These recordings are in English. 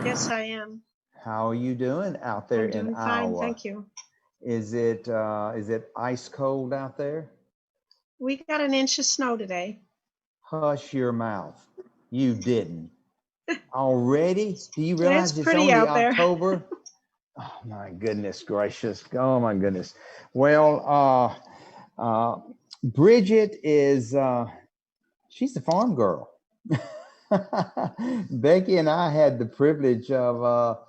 Yes, I am. How are you doing out there I'm in doing fine, Iowa? thank you. Is it ice cold out there? We got an inch of snow today. Hush your mouth. You didn't. Already? Do you It's realize it's pretty only out there. October? Oh my goodness gracious. Oh my goodness. Well, Bridget is she's a farm girl. Becky and I had the privilege of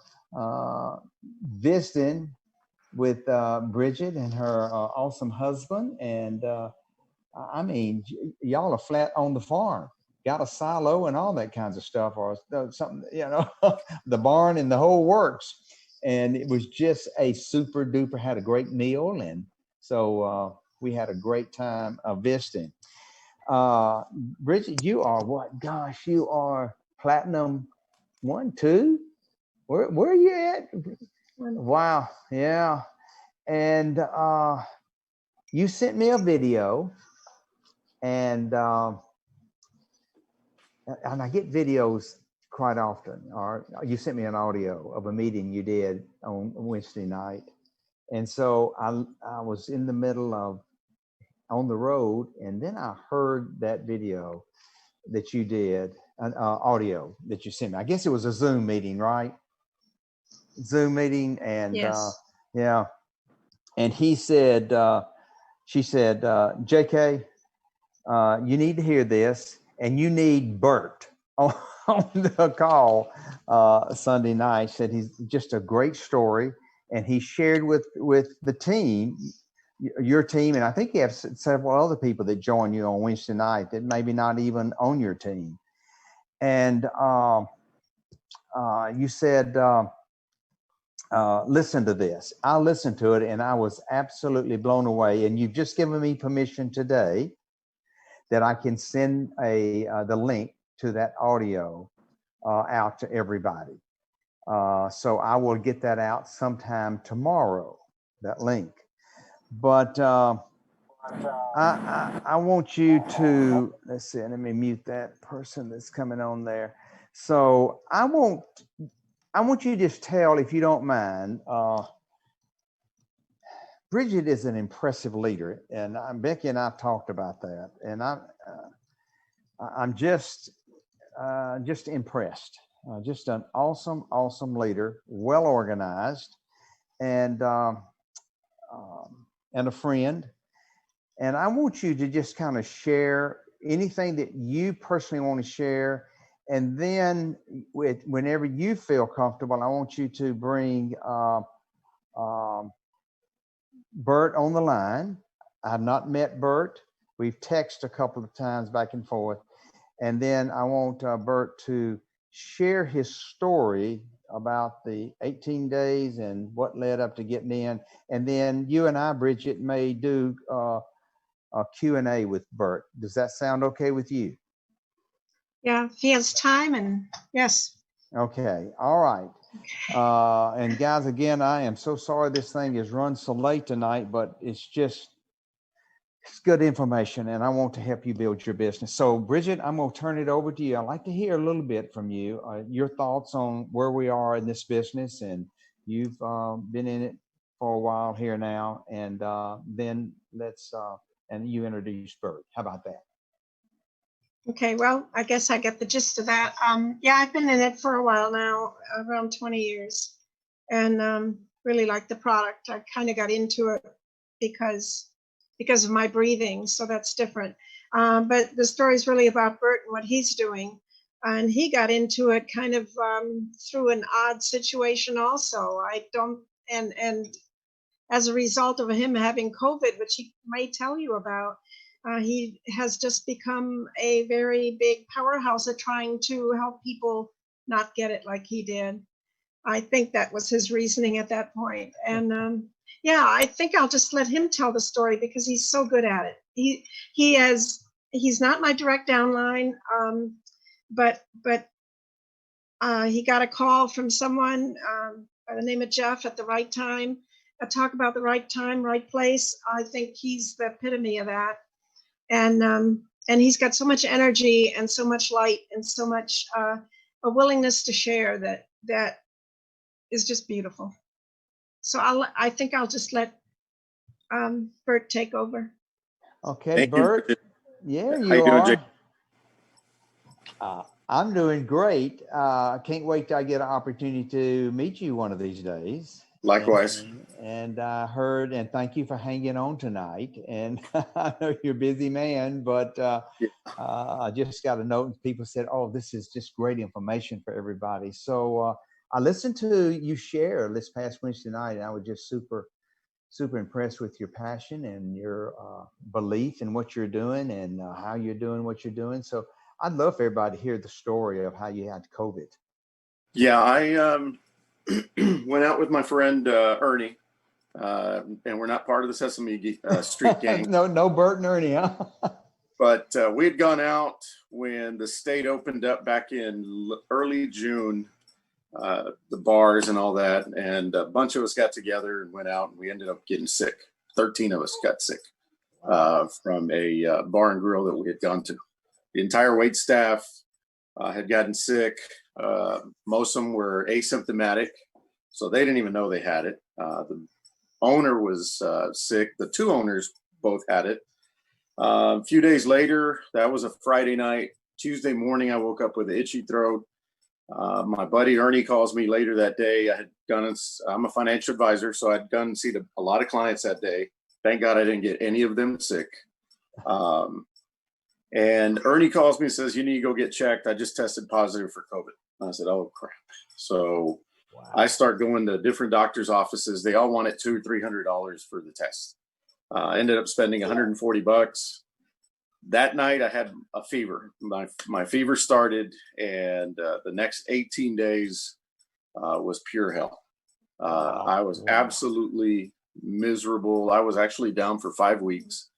visiting with Bridget and her awesome husband. And I mean, y'all are flat on the farm, got a silo and all that kinds of stuff, or something, the barn and the whole works. And it was just a super duper, had a great meal. And so we had a great time visiting. Uh, Bridget, you are what? Gosh, you are platinum one, two. Where are you at? Wow, yeah. And you sent me a video, and I get videos quite often. Or you sent me an audio of a meeting you did on Wednesday night, and so I was in the middle of on the road, and then I heard that video that you did, an audio that you sent me. I guess it was a Zoom meeting, right? Zoom meeting, and Yes. yeah. And he said, she said, JK, you need to hear this, and you need Bert on, on the call Sunday night. Said he's just a great story, and he shared with the team, your team, and I think you have several other people that join you on Wednesday night that maybe not even on your team. And you said, listen to this. I listened to it, and I was absolutely blown away. And you've just given me permission today that I can send the link to that audio out to everybody. So I will get that out sometime tomorrow, that link. But I want you to, let's see, let me mute that person that's coming on there. So I want you to just tell, if you don't mind, Bridget is an impressive leader, and Becky and I talked about that, and I'm just impressed. Just an awesome leader, well organized, and and a friend. And I want you to just kind of share anything that you personally want to share, and then whenever you feel comfortable, I want you to bring um, Bert on the line. I've not met Bert. We've texted a couple of times back and forth. And then I want Bert to share his story about the 18 days and what led up to getting in. And then you and I, Bridget, may do a Q&A with Bert. Does that sound okay with you? Yeah, if he has time, and yes. Okay, all right. And guys, again, I am so sorry this thing is run so late tonight, but it's good information, and I want to help you build your business. So Bridget, I'm going to turn it over to you. I'd like to hear a little bit from you, your thoughts on where we are in this business, and you've been in it for a while here now, and then and you introduce Bert. How about that? Okay, well, I guess I get the gist of that. Yeah, I've been in it for a while now, around 20 years, and really like the product. I kind of got into it because of my breathing, so that's different. But the story is really about Bert and what he's doing, and he got into it kind of through an odd situation. Also, I don't, and as a result of him having COVID, which he may tell you about. He has just become a very big powerhouse at trying to help people not get it like he did. I think that was his reasoning at that point. And yeah, I think I'll just let him tell the story because he's so good at it. He's not my direct downline, but he got a call from someone by the name of Jeff at the right time. Talk about the right time, right place. I think he's the epitome of that. And he's got so much energy and so much light and so much a willingness to share that that is just beautiful. So I think I'll just let Bert take over. Okay, Thank you, Bert. Bridget. Yeah, How you you doing, Jake? are. I'm doing great. Can't wait till I get an opportunity to meet you one of these days. Likewise. And I heard, and thank you for hanging on tonight. And I know you're a busy man, but Yeah. I just got a note and people said, oh, this is just great information for everybody. So I listened to you share this past Wednesday night, and I was just super impressed with your passion and your belief in what you're doing and how you're doing what you're doing. So I'd love for everybody to hear the story of how you had COVID. Yeah, I went out with my friend Ernie, and we're not part of the Sesame Street gang. No Bert and Ernie, huh? But we had gone out when the state opened up back in early June, the bars and all that. And a bunch of us got together and went out, and we ended up getting sick. 13 of us got sick from a bar and grill that we had gone to. The entire wait staff had gotten sick. Most of them were asymptomatic, so they didn't even know they had it. The owner was sick. The two owners both had it. A few days later, that was a Friday night. Tuesday morning, I woke up with an itchy throat. My buddy Ernie calls me later that day. I had gone, I'm a financial advisor, so I'd gone and seen a lot of clients that day. Thank God I didn't get any of them sick. And Ernie calls me and says, you need to go get checked. I just tested positive for COVID. I said, oh, crap. So I start going to different doctor's offices. They all wanted $200-300 for the test. I ended up spending $140. That night I had a fever. My fever started, and the next 18 days was pure hell. I was absolutely miserable. I was actually down for 5 weeks.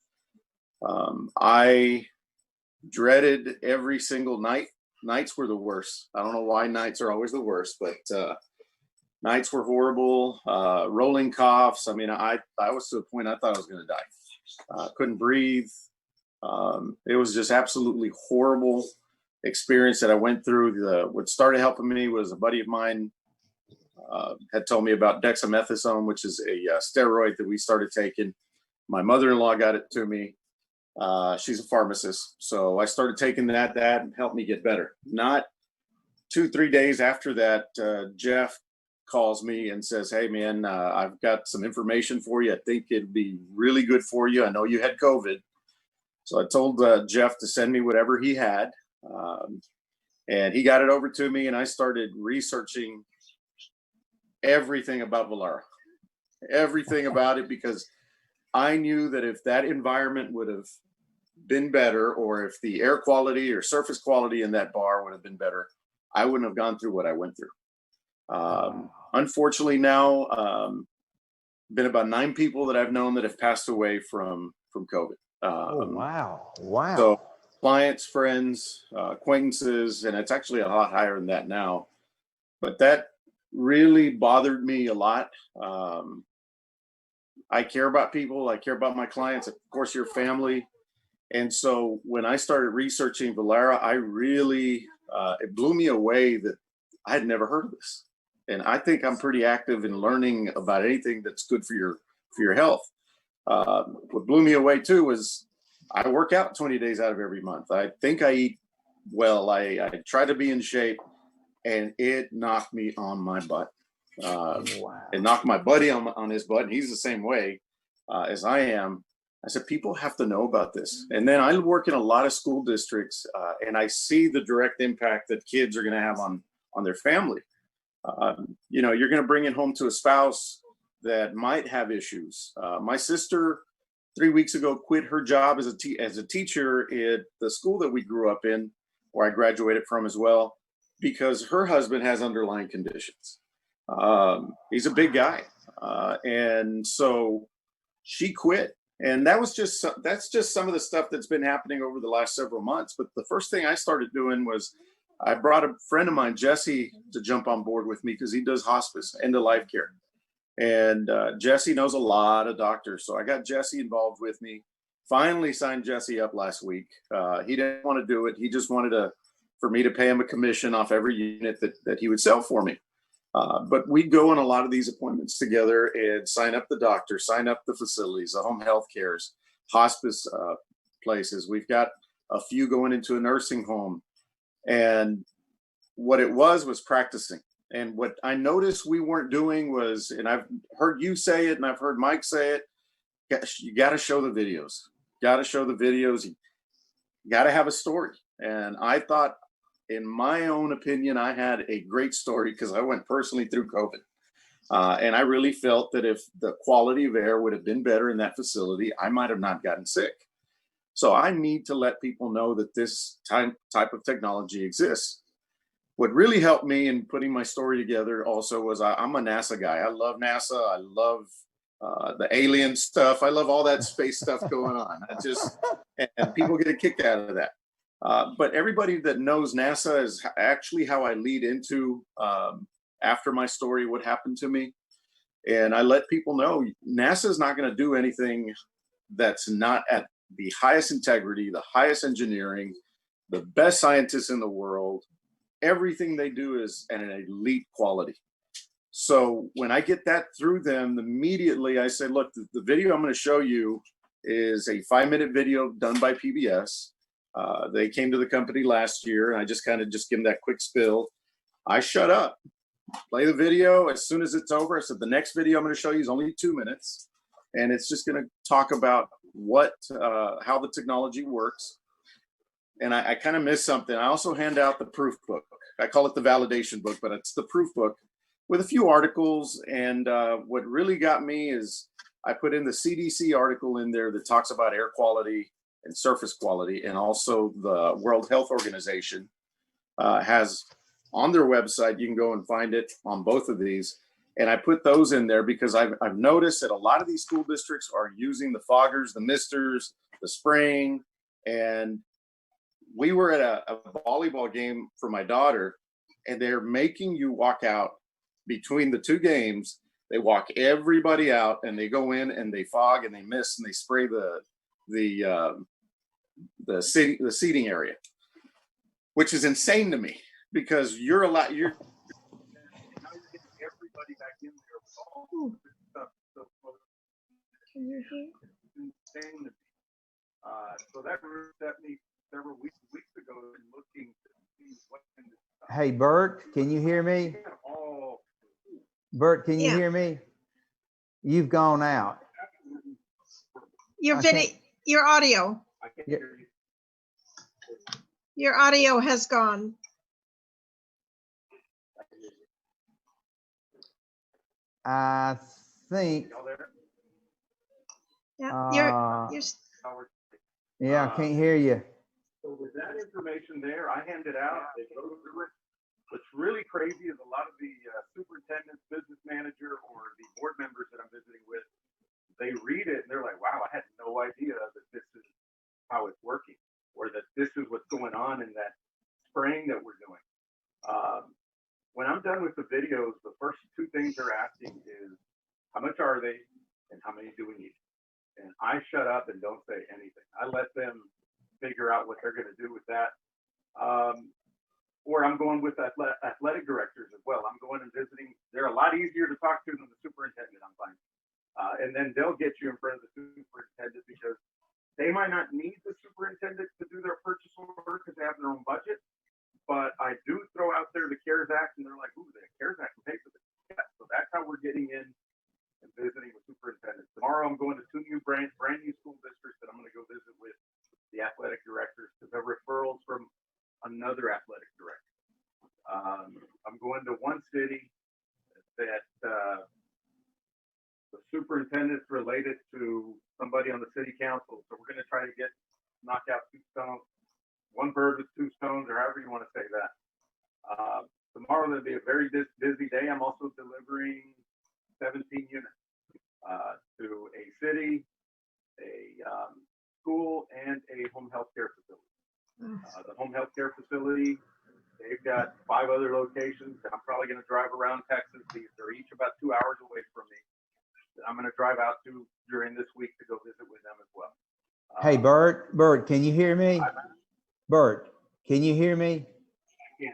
I dreaded every single night. Nights were the worst. I don't know why nights are always the worst, but nights were horrible. Rolling coughs. I mean, I was to the point I thought I was going to die. Couldn't breathe. It was just absolutely horrible experience that I went through. What started helping me was a buddy of mine had told me about dexamethasone, which is a steroid that we started taking. My mother-in-law got it to me. She's a pharmacist. So I started taking that helped me get better. Not 2-3 days after that, Jeff calls me and says, hey man, I've got some information for you. I think it'd be really good for you. I know you had COVID. So I told Jeff to send me whatever he had. And he got it over to me, and I started researching everything about Volera, everything about it, because I knew that if that environment would have been better, or if the air quality or surface quality in that bar would have been better, I wouldn't have gone through what I went through. Unfortunately now, been about 9 people that I've known that have passed away from COVID. Wow. So clients, friends, acquaintances, and it's actually a lot higher than that now. But that really bothered me a lot. I care about people. I care about my clients. Of course, your family. And so when I started researching Volera, I really, it blew me away that I had never heard of this. And I think I'm pretty active in learning about anything that's good for your health. What blew me away too was I work out 20 days out of every month. I think I eat well. I try to be in shape, and it knocked me on my butt. It knocked my buddy on his butt, and he's the same way as I am. I said, people have to know about this. And then I work in a lot of school districts, and I see the direct impact that kids are going to have on their family. You're going to bring it home to a spouse that might have issues. My sister 3 weeks ago quit her job as a teacher at the school that we grew up in, where I graduated from as well, because her husband has underlying conditions. He's a big guy. And so she quit. And that's just some of the stuff that's been happening over the last several months. But the first thing I started doing was I brought a friend of mine, Jesse, to jump on board with me, because he does hospice, end of life care. And Jesse knows a lot of doctors. So I got Jesse involved with me. Finally signed Jesse up last week. He didn't want to do it. He just wanted for me to pay him a commission off every unit that he would sell for me. But we go on a lot of these appointments together and sign up the doctor, sign up the facilities, the home health cares, hospice places. We've got a few going into a nursing home. And what it was practicing. And what I noticed we weren't doing was, and I've heard you say it and I've heard Mike say it, you got to show the videos. Got to show the videos. You got to have a story. And I thought, in my own opinion, I had a great story because I went personally through COVID. And I really felt that if the quality of air would have been better in that facility, I might have not gotten sick. So I need to let people know that this type of technology exists. What really helped me in putting my story together also was I'm a NASA guy. I love NASA. I love the alien stuff. I love all that space stuff going on. And people get a kick out of that. But everybody that knows NASA is actually how I lead into after my story, what happened to me. And I let people know NASA is not going to do anything that's not at the highest integrity, the highest engineering, the best scientists in the world. Everything they do is at an elite quality. So when I get that through them, immediately I say, look, the video I'm going to show you is a 5-minute video done by PBS. They came to the company last year, and I just give them that quick spill. I shut up, play the video. As soon as it's over, I said, the next video I'm going to show you is only 2 minutes. And it's just going to talk about how the technology works. And I kind of missed something. I also hand out the proof book. I call it the validation book, but it's the proof book with a few articles. And what really got me is I put in the CDC article in there that talks about air quality and surface quality. And also the World Health Organization has on their website, you can go and find it on both of these. And I put those in there because I've noticed that a lot of these school districts are using the foggers, the misters, the spraying. And we were at a volleyball game for my daughter, and they're making you walk out between the two games. They walk everybody out, and they go in and they fog and they mist and they spray the seating area, which is insane to me because you're now you're getting everybody back in there with all this stuff. Can you hear? Insane to me. So that set me several weeks ago and looking to see what can this. Hey, Bert, can you hear me? Bert, can you hear me? You've gone out. Your video, your audio. I can't hear you. Your audio has gone. I think. Yeah, you're Yeah, I can't hear you. So with that information there, I hand it out. They go through it. What's really crazy is a lot of the superintendents, business manager, or the board members that I'm visiting with, they read it and they're like, wow, I had no idea that this is how it's working, or that this is what's going on in that spraying that we're doing. When I'm done with the videos, the first two things they're asking is, how much are they and how many do we need? And I shut up and don't say anything. I let them figure out what they're going to do with that. Or I'm going with athletic directors as well. I'm going and visiting. They're a lot easier to talk to than the superintendent, I'm finding. And then they'll get you in front of the superintendent because they might not need the superintendent to do their purchase order because they have their own budget. But I do throw out there the CARES Act, and they're like, ooh, the CARES Act can pay for this. Yeah, so that's how we're getting in and visiting with superintendents. Tomorrow I'm going to two new brand new school districts that I'm going to go visit with the athletic directors because they're referrals from another athletic director. I'm going to one city that the superintendent's related to somebody on the city council. So we're going to try to knock out one bird with two stones, or however you want to say that. Tomorrow there'll be a very busy day. I'm also delivering 17 units to a city, a school, and a home health care facility. The home health care facility, they've got 5 other locations, and I'm probably going to drive around Texas. They're each about 2 hours away from me. That I'm going to drive out to during this week to go visit with them as well. Hey, Bert, can you hear me? Bert, can you hear me? Yeah.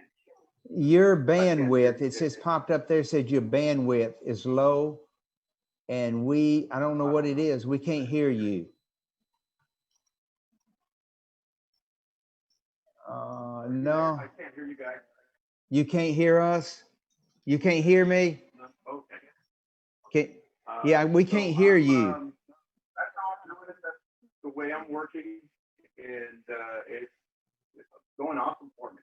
Your bandwidth, it says popped up there, said your bandwidth is low. And I don't know what it is. We can't hear you. No. I can't hear you guys. You can't hear us? You can't hear me? Okay. Yeah, we can't hear you. That's how I'm doing it. That's the way I'm working, and it's going awesome for me.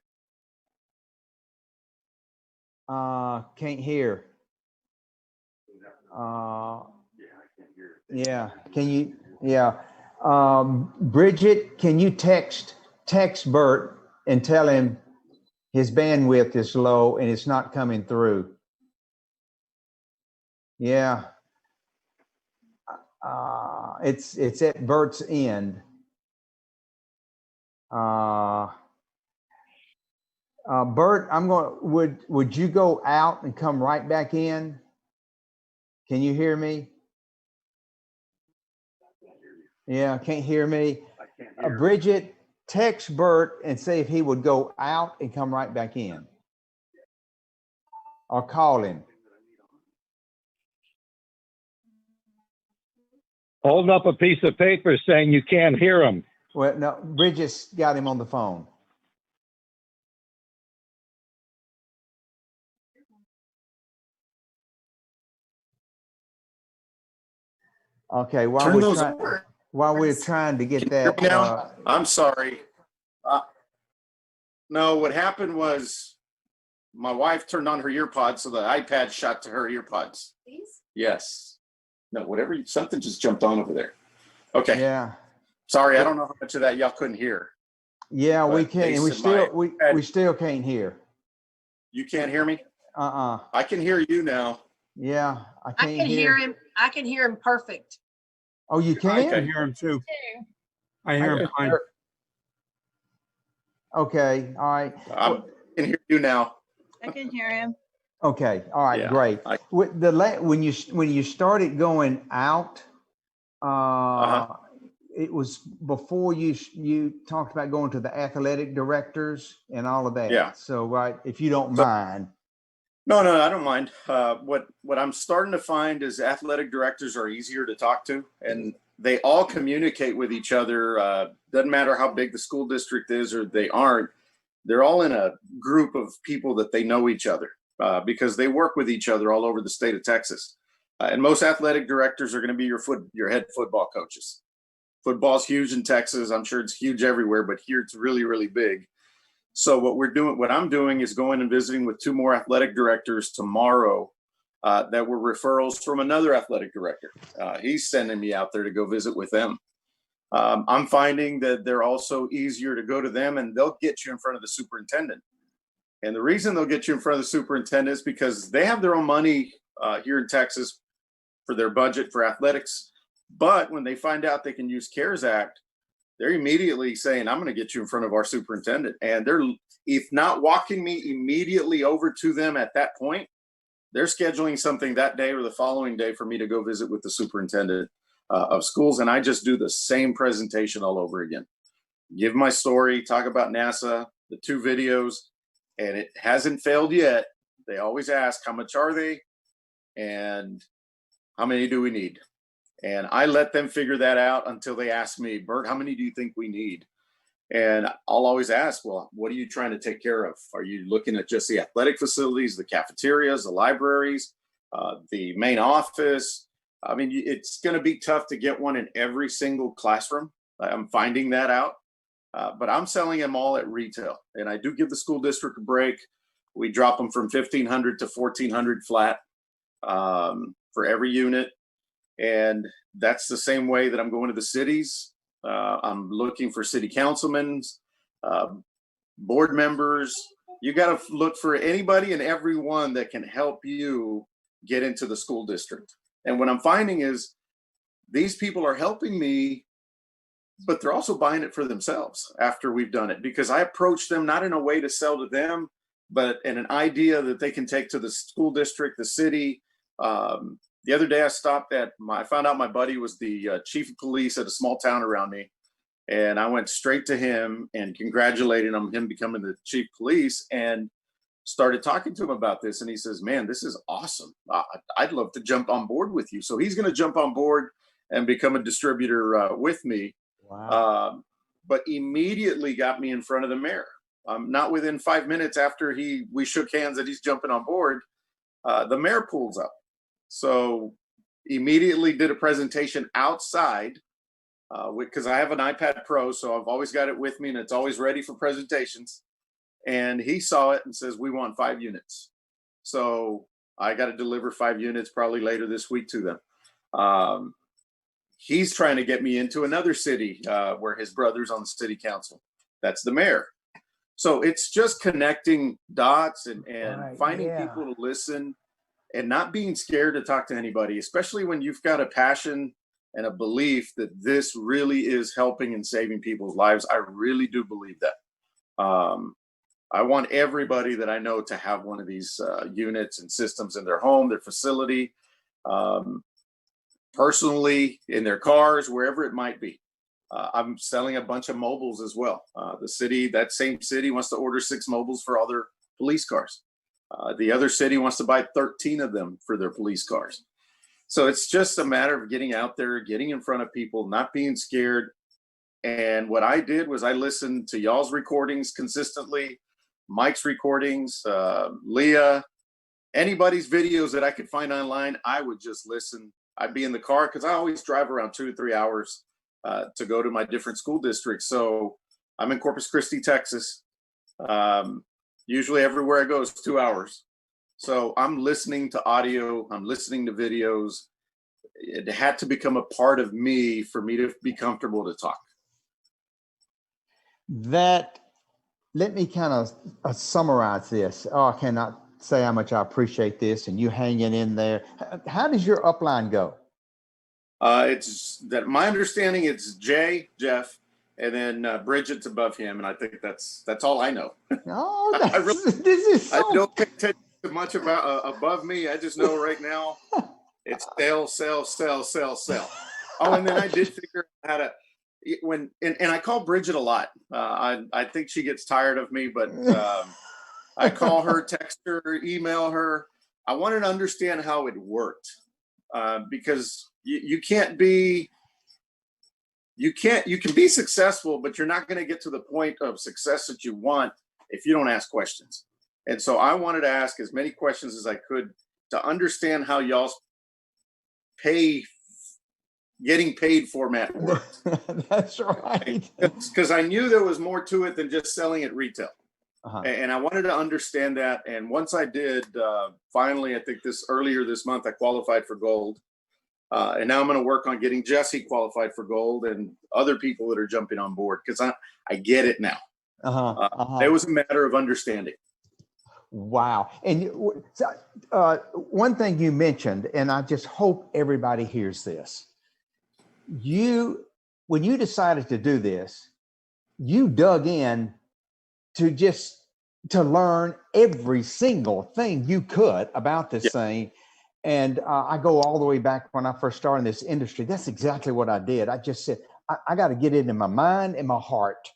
Can't hear. Yeah, I can't hear it. Yeah, can you, yeah. Bridget, can you text Bert and tell him his bandwidth is low and it's not coming through? Yeah. It's at Bert's end. Bert, would you go out and come right back in? Can you hear me? Yeah, can't hear me. I can't hear. Bridget, text Bert and say if he would go out and come right back in. Or call him. Holding up a piece of paper saying you can't hear him. Well, no, Bridget's got him on the phone. Okay, while we're trying to get that. Now, I'm sorry. No, what happened was my wife turned on her earpods, so the iPad shot to her earpods. These? Yes. No, whatever. Something just jumped on over there. Okay. Yeah. Sorry, I don't know how much of that y'all couldn't hear. Yeah, we But can. We still can't hear. You can't hear me? I can hear you now. Yeah, I I can't can hear him. I can hear him perfect. Oh, you can? Okay. I hear him too. I hear him fine. Okay, all right. I can hear you now. I can hear him. Okay, all right, Yeah, great. With when you started going out, it was before you talked about going to the athletic directors and all of that. Yeah. So, right, if you don't mind. No, I don't mind. What I'm starting to find is athletic directors are easier to talk to, and they all communicate with each other. Doesn't matter how big the school district is or they aren't. They're all in a group of people that they know each other because they work with each other all over the state of Texas. And most athletic directors are going to be your head football coaches. Football's huge in Texas. I'm sure it's huge everywhere, but here it's really, really big. So what I'm doing is going and visiting with 2 more athletic directors tomorrow that were referrals from another athletic director. He's sending me out there to go visit with them. I'm finding that they're also easier to go to them, and they'll get you in front of the superintendent. And the reason they'll get you in front of the superintendent is because they have their own money here in Texas for their budget for athletics. But when they find out they can use CARES Act, they're immediately saying, I'm going to get you in front of our superintendent. And they're, if not walking me immediately over to them at that point, they're scheduling something that day or the following day for me to go visit with the superintendent of schools. And I just do the same presentation all over again. Give my story, talk about NASA, the 2 videos, and it hasn't failed yet. They always ask, how much are they? And how many do we need? And I let them figure that out until they ask me, Bert, how many do you think we need? And I'll always ask, well, what are you trying to take care of? Are you looking at just the athletic facilities, the cafeterias, the libraries, the main office? I mean, it's going to be tough to get one in every single classroom. I'm finding that out. But I'm selling them all at retail. And I do give the school district a break. We drop them from $1,500 to $1,400 flat for every unit. And that's the same way that I'm going to the cities. I'm looking for city councilmen, board members. You got to look for anybody and everyone that can help you get into the school district. And what I'm finding is these people are helping me, but they're also buying it for themselves after we've done it, because I approach them not in a way to sell to them, but in an idea that they can take to the school district, the city. The other day I found out my buddy was the chief of police at a small town around me. And I went straight to him and congratulated him becoming the chief of police. And started talking to him about this, and he says, man, this is awesome. I'd love to jump on board with you. So he's going to jump on board and become a distributor with me. Wow. But immediately got me in front of the mayor. Not within 5 minutes after we shook hands that he's jumping on board, the mayor pulls up. So immediately did a presentation outside because I have an iPad Pro, so I've always got it with me and it's always ready for presentations. And he saw it and says, we want 5 units. So I got to deliver 5 units probably later this week to them. He's trying to get me into another city where his brother's on the city council. That's the mayor. So it's just connecting dots and Right, finding yeah. people to listen and not being scared to talk to anybody, especially when you've got a passion and a belief that this really is helping and saving people's lives. I really do believe that. I want everybody that I know to have one of these units and systems in their home, their facility, personally, in their cars, wherever it might be. I'm selling a bunch of mobiles as well. The city, that same city, wants to order 6 mobiles for all their police cars. The other city wants to buy 13 of them for their police cars. So it's just a matter of getting out there, getting in front of people, not being scared. And what I did was I listened to y'all's recordings consistently, Mike's recordings, Leah, anybody's videos that I could find online. I would just listen. I'd be in the car because I always drive around 2 to 3 hours to go to my different school districts. So I'm in Corpus Christi, Texas. Usually everywhere I go is 2 hours. So I'm listening to audio, I'm listening to videos. It had to become a part of me for me to be comfortable to talk. That, let me kind of summarize this. Oh, I cannot say how much I appreciate this and you hanging in there. How does your upline go? It's that my understanding it's Jeff, and then Bridget's above him, and I think that's all I know. Oh, I really, this is so. I don't pay attention to much about above me. I just know right now it's sell. Oh, and then I did figure out how to and I call Bridget a lot. I think she gets tired of me, but I call her, text her, email her. I wanted to understand how it worked because you can be successful, but you're not going to get to the point of success that you want if you don't ask questions. And so I wanted to ask as many questions as I could to understand how y'all's getting paid format works. That's right. Because I knew there was more to it than just selling at retail. Uh-huh. And I wanted to understand that. And once I did, finally, I think earlier this month, I qualified for gold. And now I'm going to work on getting Jesse qualified for gold and other people that are jumping on board because I get it now. It was a matter of understanding. Wow. And one thing you mentioned, and I just hope everybody hears this. When you decided to do this, you dug in to learn every single thing you could about this thing. And I go all the way back when I first started in this industry. That's exactly what I did. I just said, I got to get it in my mind and my heart.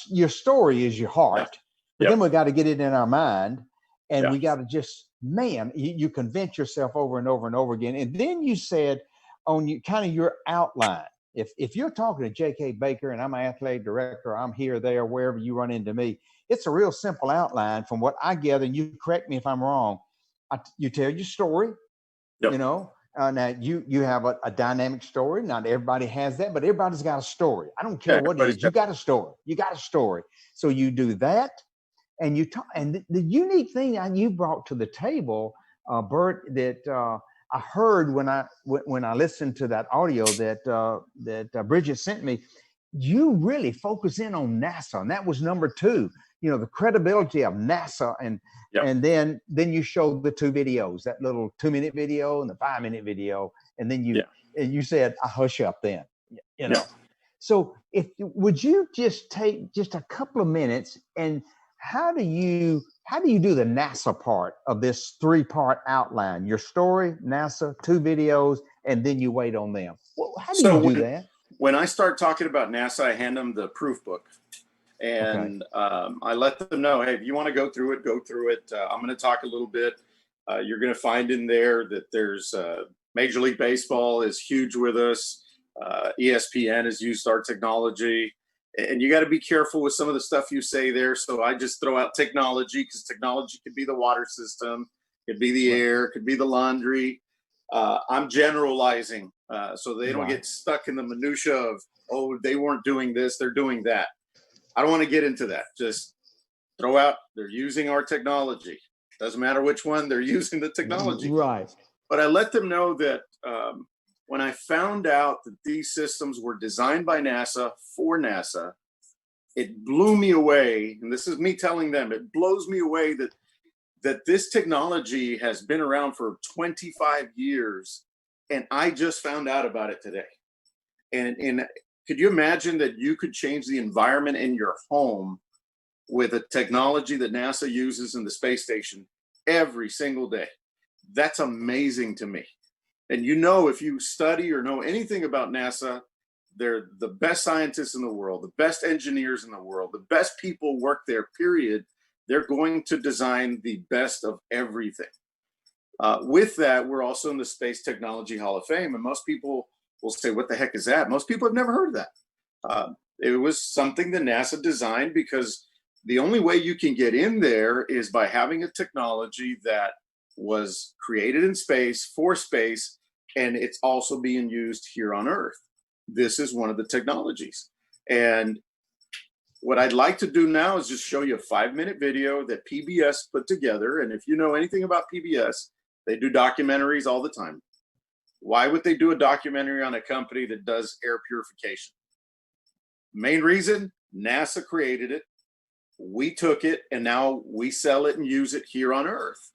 Your story is your heart, but then we got to get it in our mind, and we got to just, you convince yourself over and over and over again. And then you said on your outline, if you're talking to J.K. Baker and I'm an athletic director, I'm here, there, wherever you run into me, it's a real simple outline from what I gather, and you correct me if I'm wrong. You tell your story, now you have a dynamic story. Not everybody has that, but everybody's got a story. I don't care what it is. You got a story. So you do that, and you talk. And the unique thing you brought to the table, Bert, that I heard when I listened to that audio that Bridget sent me, you really focus in on NASA, and that was number 2. The credibility of NASA, and then you showed the 2 videos, that little 2-minute video and the 5-minute video, and then you said, I hush up then, So would you just take just a couple of minutes, and how do you do the NASA part of this 3-part outline? Your story, NASA, 2 videos, and then you wait on them. How do you do that? When I start talking about NASA, I hand them the proof book. And I let them know, hey, if you want to go through it, go through it. I'm going to talk a little bit. You're going to find in there that there's Major League Baseball is huge with us. ESPN has used our technology. And you got to be careful with some of the stuff you say there. So I just throw out technology, because technology could be the water system, could be the air, could be the laundry. I'm generalizing so they don't get stuck in the minutia of, oh, they weren't doing this, they're doing that. I don't want to get into that. Just throw out, they're using our technology. Doesn't matter which one, they're using the technology. Right. But I let them know that when I found out that these systems were designed by NASA for NASA, it blew me away. And this is me telling them, it blows me away that this technology has been around for 25 years. And I just found out about it today. And could you imagine that you could change the environment in your home with a technology that NASA uses in the space station every single day? That's amazing to me. And you know, if you study or know anything about NASA, they're the best scientists in the world, the best engineers in the world, the best people work there, period. They're going to design the best of everything. With that, we're also in the Space Technology Hall of Fame. And most people will say, what the heck is that? Most people have never heard of that. It was something that NASA designed because the only way you can get in there is by having a technology that was created in space for space, and it's also being used here on Earth. This is one of the technologies. And what I'd like to do now is just show you a 5-minute video that PBS put together. And if you know anything about PBS, they do documentaries all the time. Why would they do a documentary on a company that does air purification? Main reason, NASA created it. We took it, and now we sell it and use it here on Earth.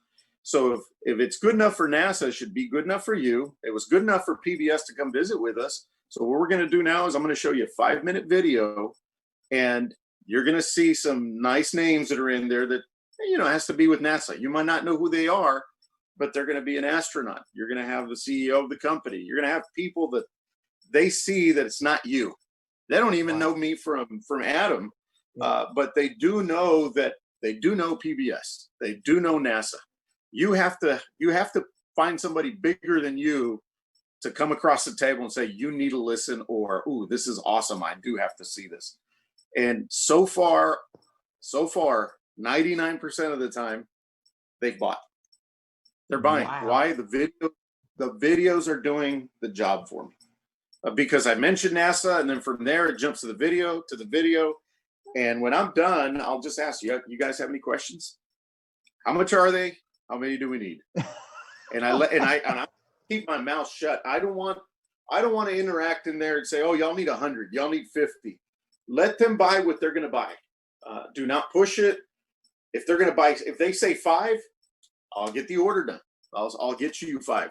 So if it's good enough for NASA, it should be good enough for you. It was good enough for PBS to come visit with us. So what we're going to do now is I'm going to show you a 5-minute video, and you're going to see some nice names that are in there that, you know, has to be with NASA. You might not know who they are, but they're going to be an astronaut. You're going to have the CEO of the company. You're going to have people that they see that it's not you. They don't even know me from Adam, but they do know that they do know PBS. They do know NASA. You have to find somebody bigger than you to come across the table and say, you need to listen, or, ooh, this is awesome. I do have to see this. And so far, 99% of the time, they've bought. They're buying. Wow. Why? The videos are doing the job for me. Because I mentioned NASA, and then from there, it jumps to the video. And when I'm done, I'll just ask you, you guys have any questions? How much are they? How many do we need? And I keep my mouth shut. I don't want to interact in there and say, oh, y'all need 100, y'all need 50. Let them buy what they're going to buy. Do not push it. If they're going to buy, if they say 5, I'll get the order done. I'll get you 5.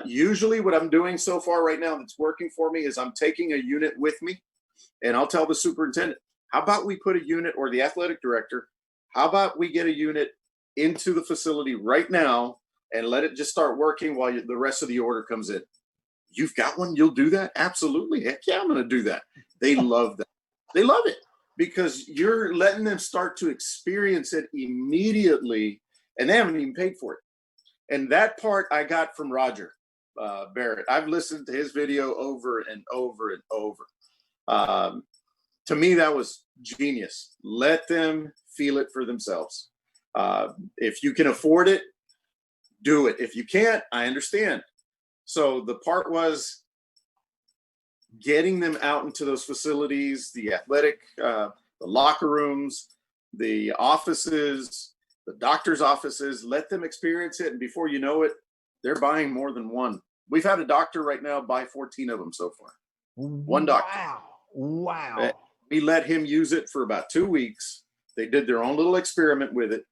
Usually what I'm doing so far right now that's working for me is I'm taking a unit with me, and I'll tell the superintendent, how about we put a unit, or the athletic director, how about we get a unit into the facility right now and let it just start working while the rest of the order comes in. You've got one, you'll do that? Absolutely. Heck yeah, I'm going to do that. They love that. They love it because you're letting them start to experience it immediately, and they haven't even paid for it. And that part I got from Roger Barrett. I've listened to his video over and over and over. To me, that was genius. Let them feel it for themselves. If you can afford it, do it. If you can't, I understand. So the part was getting them out into those facilities, the athletic, the locker rooms, the offices, the doctor's offices, let them experience it. And before you know it, they're buying more than one. We've had a doctor right now buy 14 of them so far. One doctor. Wow. We let him use it for about 2 weeks. They did their own little experiment with it.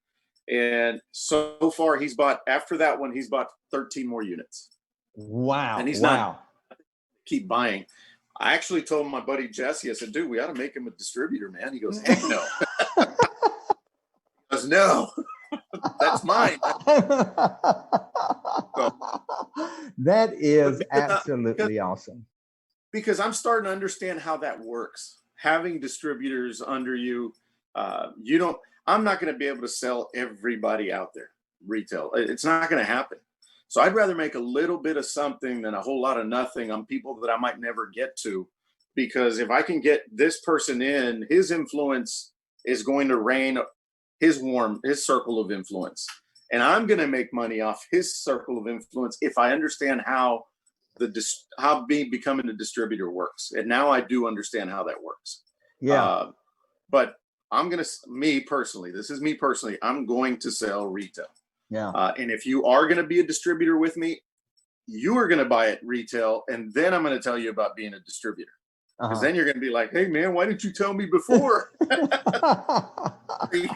And so far he's bought, after that one, he's bought 13 more units. Wow. And he's not keep buying. I actually told my buddy Jesse, I said, dude, we ought to make him a distributor, man. He goes, heck no. He goes, no, that's mine. That is absolutely awesome. Because I'm starting to understand how that works. having distributors under you, I'm not going to be able to sell everybody out there retail. It's not going to happen. So I'd rather make a little bit of something than a whole lot of nothing on people that I might never get to. Because if I can get this person in, his influence is going to reign his circle of influence. And I'm going to make money off his circle of influence if I understand how becoming a distributor works. And now I do understand how that works. Yeah. But me personally, I'm going to sell retail. Yeah. And if you are going to be a distributor with me, you are going to buy it retail. And then I'm going to tell you about being a distributor. Because then you're going to be like, hey, man, why didn't you tell me before? You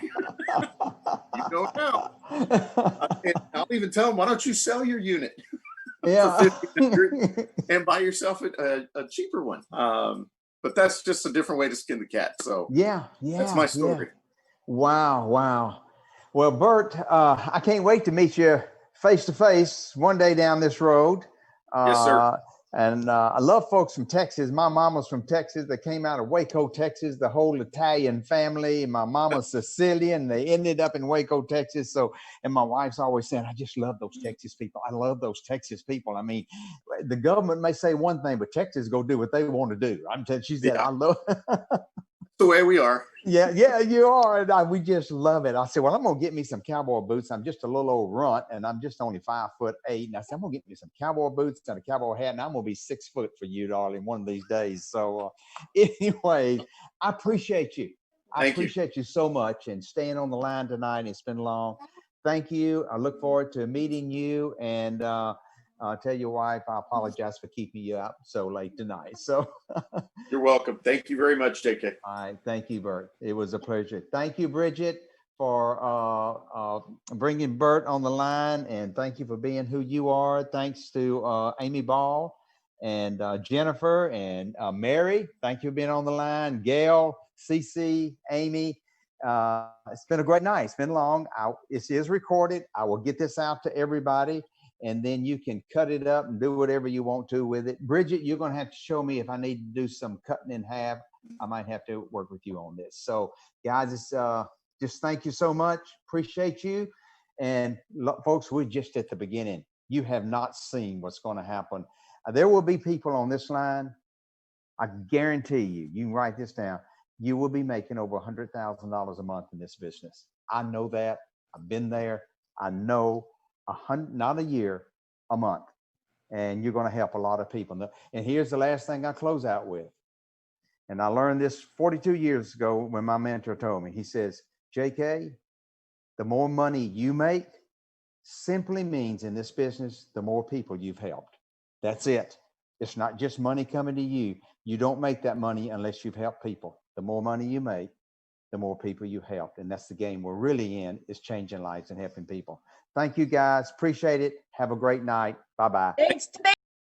don't know. And I'll even tell them, why don't you sell your unit Yeah. for $1,500 and buy yourself a cheaper one? But that's just a different way to skin the cat. So yeah. that's my story. Yeah. Wow. Well, Bert, I can't wait to meet you face to face one day down this road. Yes, sir. And I love folks from Texas. My mama's from Texas. They came out of Waco, Texas, the whole Italian family. My mama's Sicilian. They ended up in Waco, Texas. So, and my wife's always saying, I just love those Texas people. I love those Texas people. I mean, the government may say one thing, but Texas go do what they want to do. I'm telling you, she said, Yeah. I love The way we are. Yeah, you are. And we just love it. I said, well, I'm going to get me some cowboy boots. I'm just a little old runt and I'm just only 5'8". And I said, I'm going to get me some cowboy boots and a cowboy hat. And I'm going to be 6 foot for you, darling, one of these days. So anyway, I appreciate you. I Thank you. appreciate you so much and staying on the line tonight. It's been long. Thank you. I look forward to meeting you and tell your wife I apologize for keeping you up so late tonight. So You're welcome. Thank you very much, JK. all right. Thank you, Bert. It was a pleasure. Thank you, Bridget, for bringing Bert on the line. And thank you for being who you are. Thanks to Amy Ball and Jennifer and Mary. Thank you for being on the line. Gail, Cece, Amy. It's been a great night. It's been long. It is recorded. I will get this out to everybody. And then you can cut it up and do whatever you want to with it. Bridget, you're going to have to show me if I need to do some cutting in half. I might have to work with you on this. So, guys, it's, just thank you so much. Appreciate you. And folks, we're just at the beginning. You have not seen what's going to happen. There will be people on this line. I guarantee you, you can write this down. You will be making over $100,000 a month in this business. I know that. I've been there. I know. Not a year, a month. And you're going to help a lot of people. And here's the last thing I close out with. And I learned this 42 years ago when my mentor told me. He says, JK, the more money you make simply means in this business, the more people you've helped. That's it. It's not just money coming to you. You don't make that money unless you've helped people. The more money you make, the more people you helped. And that's the game we're really in, is changing lives and helping people. Thank you, guys. Appreciate it. Have a great night. Bye-bye. Thanks to